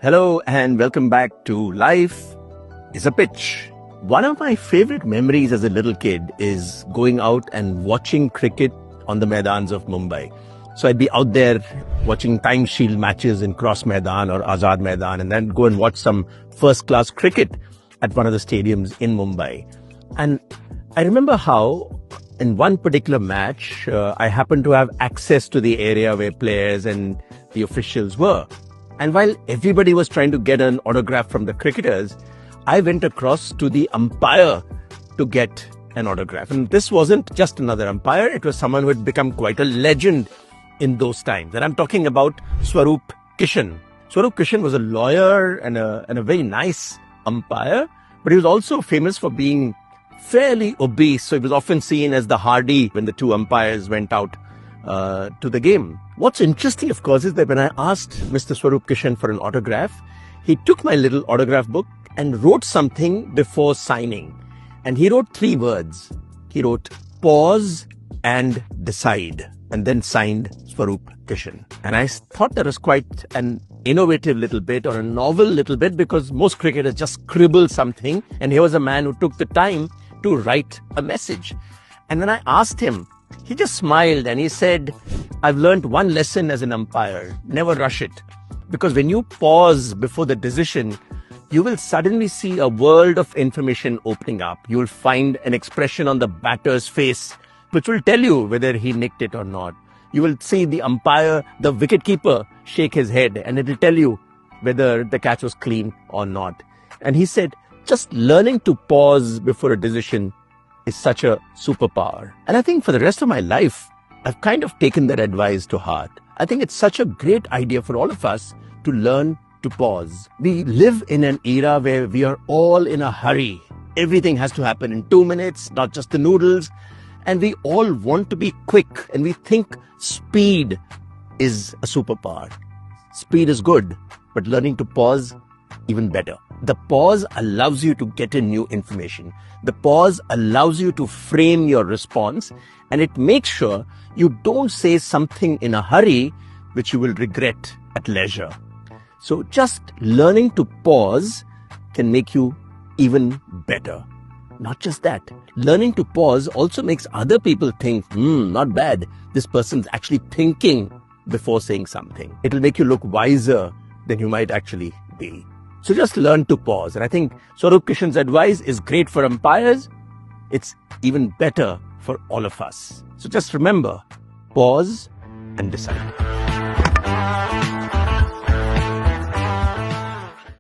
Hello and welcome back to Life is a Pitch. One of my favorite memories as a little kid is going out and watching cricket on the Maidans of Mumbai. So I'd be out there watching time shield matches in Cross Maidan or Azad Maidan and then go and watch some first class cricket at one of the stadiums in Mumbai. And I remember how in one particular match, I happened to have access to the area where players and the officials were. And while everybody was trying to get an autograph from the cricketers, I went across to the umpire to get an autograph. And this wasn't just another umpire, it was someone who had become quite a legend in those times. And I'm talking about Swaroop Kishan. Swaroop Kishan was a lawyer and a very nice umpire, but he was also famous for being fairly obese. So he was often seen as the hardy when the two umpires went out to the game. What's interesting, of course, is that when I asked Mr. Swaroop Kishan for an autograph, he took my little autograph book and wrote something before signing. And he wrote 3 words. He wrote pause and decide, and then signed Swaroop Kishan. And I thought that was quite an innovative little bit or a novel little bit, because most cricketers just scribble something. And here was a man who took the time to write a message. And when I asked him, he just smiled and he said, I've learned one lesson as an umpire: never rush it. Because when you pause before the decision, you will suddenly see a world of information opening up. You will find an expression on the batter's face which will tell you whether he nicked it or not. You will see the umpire, the wicketkeeper, shake his head, and it will tell you whether the catch was clean or not. And he said, just learning to pause before a decision is such a superpower. And I think for the rest of my life, I've kind of taken that advice to heart. I think it's such a great idea for all of us to learn to pause. We live in an era where we are all in a hurry. Everything has to happen in 2 minutes, not just the noodles. And we all want to be quick, and we think speed is a superpower. Speed is good, but learning to pause, even better. The pause allows you to get in new information. The pause allows you to frame your response, and it makes sure you don't say something in a hurry which you will regret at leisure. So just learning to pause can make you even better. Not just that, learning to pause also makes other people think, not bad. This person's actually thinking before saying something. It'll make you look wiser than you might actually be. So just learn to pause. And I think Swaroop Kishan's advice is great for umpires. It's even better for all of us. So just remember, pause and decide.